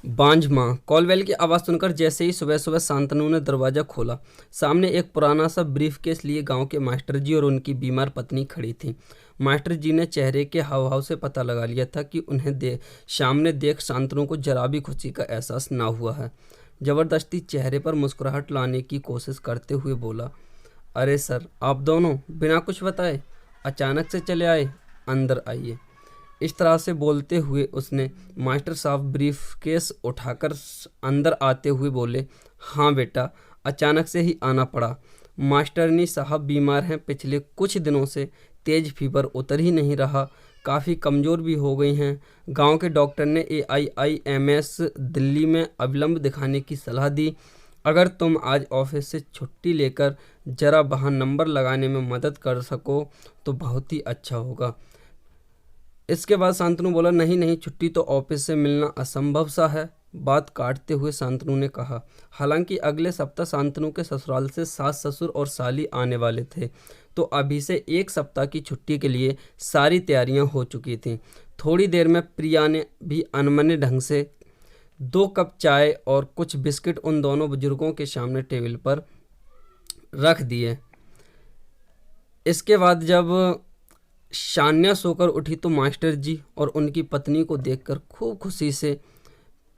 बांझ माँ। कॉलवेल की आवाज़ सुनकर जैसे ही सुबह सुबह शांतनु ने दरवाज़ा खोला, सामने एक पुराना सा ब्रीफकेस लिए गांव के मास्टर जी और उनकी बीमार पत्नी खड़ी थी। मास्टर जी ने चेहरे के हाव भाव से पता लगा लिया था कि उन्हें सामने देख शांतनु को जरा भी खुशी का एहसास ना हुआ है। जबरदस्ती चेहरे पर मुस्कुराहट लाने की कोशिश करते हुए बोला, अरे सर, आप दोनों बिना कुछ बताए अचानक से चले आए, अंदर आइए। इस तरह से बोलते हुए उसने मास्टर साहब ब्रीफकेस उठाकर अंदर आते हुए बोले, हाँ बेटा, अचानक से ही आना पड़ा। मास्टरनी साहब बीमार हैं, पिछले कुछ दिनों से तेज फीवर उतर ही नहीं रहा, काफ़ी कमज़ोर भी हो गई हैं। गांव के डॉक्टर ने AIIMS दिल्ली में अविलंब दिखाने की सलाह दी। अगर तुम आज ऑफिस से छुट्टी लेकर ज़रा वहाँ नंबर लगाने में मदद कर सको तो बहुत ही अच्छा होगा। इसके बाद शांतनु बोला, नहीं नहीं, छुट्टी तो ऑफिस से मिलना असंभव सा है। बात काटते हुए शांतनु ने कहा। हालांकि अगले सप्ताह शांतनु के ससुराल से सास ससुर और साली आने वाले थे, तो अभी से एक सप्ताह की छुट्टी के लिए सारी तैयारियां हो चुकी थीं। थोड़ी देर में प्रिया ने भी अनमने ढंग से 2 कप चाय और कुछ बिस्किट उन दोनों बुजुर्गों के सामने टेबल पर रख दिए। इसके बाद जब शान्या सोकर उठी तो मास्टर जी और उनकी पत्नी को देखकर खूब खुशी से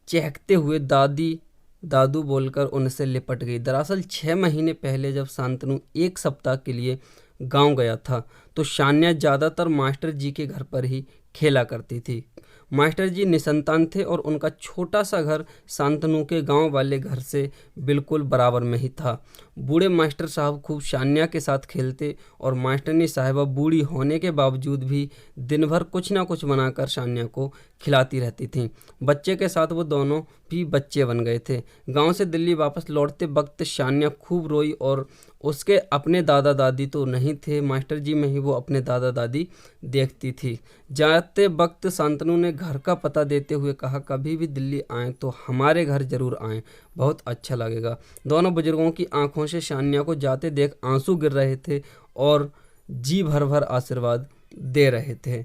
चहकते हुए दादी दादू बोलकर उनसे लिपट गई। दरअसल 6 महीने पहले जब शांतनु एक सप्ताह के लिए गांव गया था तो शान्या ज़्यादातर मास्टर जी के घर पर ही खेला करती थी। मास्टर जी निसंतान थे और उनका छोटा सा घर शांतनु के गांव वाले घर से बिल्कुल बराबर में ही था। बूढ़े मास्टर साहब खूब शान्या के साथ खेलते और मास्टरनी साहिबा बूढ़ी होने के बावजूद भी दिन भर कुछ ना कुछ बनाकर शान्या को खिलाती रहती थीं। बच्चे के साथ वो दोनों भी बच्चे बन गए थे। गांव से दिल्ली वापस लौटते वक्त शान्या खूब रोई और उसके अपने दादा दादी तो नहीं थे, मास्टर जी में ही वो अपने दादा दादी देखती थी। जाते वक्त शांतनु ने घर का पता देते हुए कहा, कभी भी दिल्ली आएँ तो हमारे घर ज़रूर आएँ, बहुत अच्छा लगेगा। दोनों बुजुर्गों की आंखों से शान्या को जाते देख आंसू गिर रहे थे और जी भर भर आशीर्वाद दे रहे थे।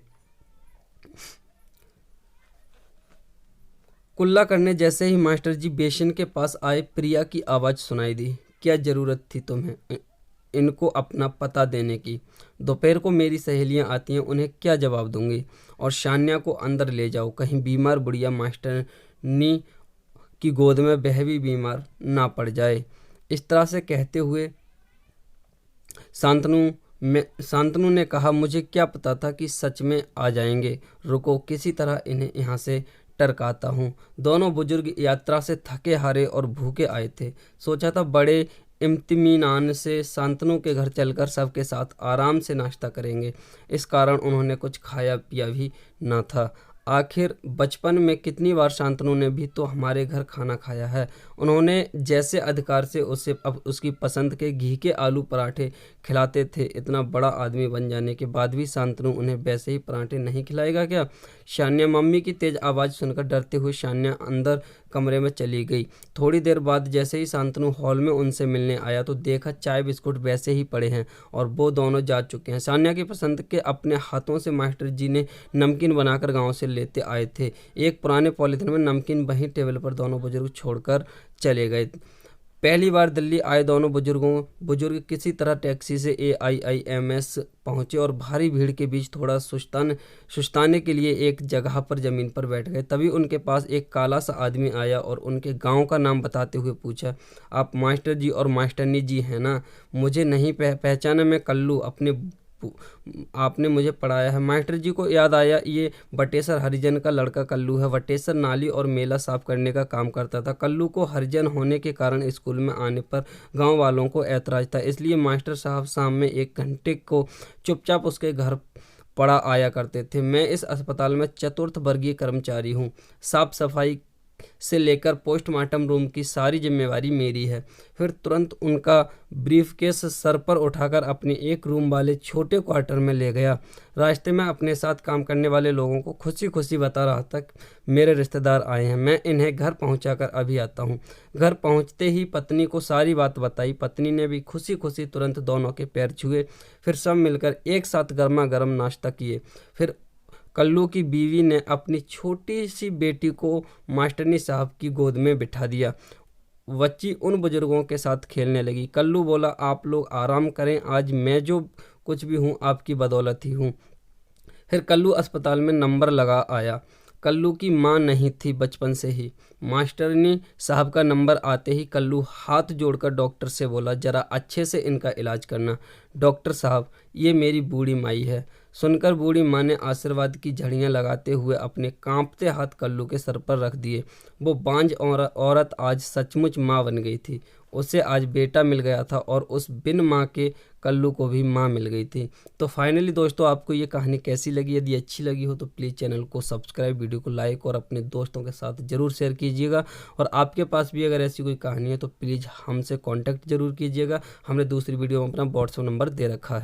कुल्ला करने जैसे ही मास्टर जी बेसिन के पास आए, प्रिया की आवाज़ सुनाई दी, क्या ज़रूरत थी तुम्हें इनको अपना पता देने की? दोपहर को मेरी सहेलियां आती हैं, उन्हें क्या जवाब दूंगी? और शान्या को अंदर ले जाओ, कहीं बीमार बुढ़िया मास्टरनी की गोद में वह भी बीमार ना पड़ जाए। इस तरह से कहते हुए शांतनु ने कहा, मुझे क्या पता था कि सच में आ जाएंगे। रुको, किसी तरह इन्हें यहाँ से टरकाता हूँ। दोनों बुजुर्ग यात्रा से थके हारे और भूखे आए थे। सोचा था बड़े इत्मीनान से शांतनु के घर चलकर सबके साथ आराम से नाश्ता करेंगे। इस कारण उन्होंने कुछ खाया पिया भी न था। आखिर बचपन में कितनी बार शांतनु ने भी तो हमारे घर खाना खाया है। उन्होंने जैसे अधिकार से उसे अब उसकी पसंद के घी के आलू पराठे खिलाते थे। इतना बड़ा आदमी बन जाने के बाद भी शांतनु उन्हें वैसे ही पराठे नहीं खिलाएगा क्या? शान्या मम्मी की तेज़ आवाज़ सुनकर डरते हुए शान्या अंदर कमरे में चली गई। थोड़ी देर बाद जैसे ही शांतनु हॉल में उनसे मिलने आया तो देखा चाय बिस्कुट वैसे ही पड़े हैं और वो दोनों जा चुके हैं। शान्या की पसंद के अपने हाथों से मास्टर जी ने नमकीन बनाकर गांव से लेते आए थे। एक पुराने पॉलीथिन में नमकीन वहीं टेबल पर दोनों बुजुर्ग छोड़कर चले गए। पहली बार दिल्ली आए दोनों बुजुर्ग किसी तरह टैक्सी से AIIMS पहुंचे और भारी भीड़ के बीच थोड़ा सुस्ताने के लिए एक जगह पर ज़मीन पर बैठ गए। तभी उनके पास एक काला सा आदमी आया और उनके गांव का नाम बताते हुए पूछा, आप मास्टर जी और मास्टरनी जी हैं ना? मुझे नहीं पहचाना, मैं कल्लू, आपने मुझे पढ़ाया है। मास्टर जी को याद आया, ये वटेसर हरिजन का लड़का कल्लू है। वटेसर नाली और मेला साफ करने का काम करता था। कल्लू को हरिजन होने के कारण स्कूल में आने पर गांव वालों को ऐतराज था, इसलिए मास्टर साहब शाम में 1 घंटे को चुपचाप उसके घर पढ़ा आया करते थे। मैं इस अस्पताल में 4th वर्गीय कर्मचारी हूँ। साफ सफाई से लेकर पोस्टमार्टम रूम की सारी जिम्मेवारी मेरी है। फिर तुरंत उनका ब्रीफकेस सर पर उठाकर अपने एक रूम वाले छोटे क्वार्टर में ले गया। रास्ते में अपने साथ काम करने वाले लोगों को खुशी खुशी बता रहा था मेरे रिश्तेदार आए हैं, मैं इन्हें घर पहुंचाकर अभी आता हूं। घर पहुंचते ही पत्नी को सारी बात बताई। पत्नी ने भी खुशी खुशी तुरंत दोनों के पैर छुए। फिर सब मिलकर एक साथ गर्मा गर्म नाश्ता किए। फिर कल्लू की बीवी ने अपनी छोटी सी बेटी को मास्टरनी साहब की गोद में बिठा दिया। बच्ची उन बुजुर्गों के साथ खेलने लगी। कल्लू बोला, आप लोग आराम करें, आज मैं जो कुछ भी हूँ आपकी बदौलत ही हूँ। फिर कल्लू अस्पताल में नंबर लगा आया। कल्लू की माँ नहीं थी बचपन से ही। मास्टरनी साहब का नंबर आते ही कल्लू हाथ जोड़कर डॉक्टर से बोला, ज़रा अच्छे से इनका इलाज करना। डॉक्टर साहब, ये मेरी बूढ़ी माई है। सुनकर बूढ़ी माँ ने आशीर्वाद की झड़ियाँ लगाते हुए अपने कांपते हाथ कल्लू के सर पर रख दिए। वो बांझ औरत आज सचमुच माँ बन गई थी। उसे आज बेटा मिल गया था और उस बिन माँ के कल्लू को भी माँ मिल गई थी। तो फाइनली दोस्तों, आपको ये कहानी कैसी लगी? यदि अच्छी लगी हो तो प्लीज़ चैनल को सब्सक्राइब, वीडियो को लाइक और अपने दोस्तों के साथ ज़रूर शेयर कीजिएगा। और आपके पास भी अगर ऐसी कोई कहानी है तो प्लीज़ हमसे कांटेक्ट ज़रूर कीजिएगा। हमने दूसरी वीडियो में अपना व्हाट्सएप नंबर दे रखा है।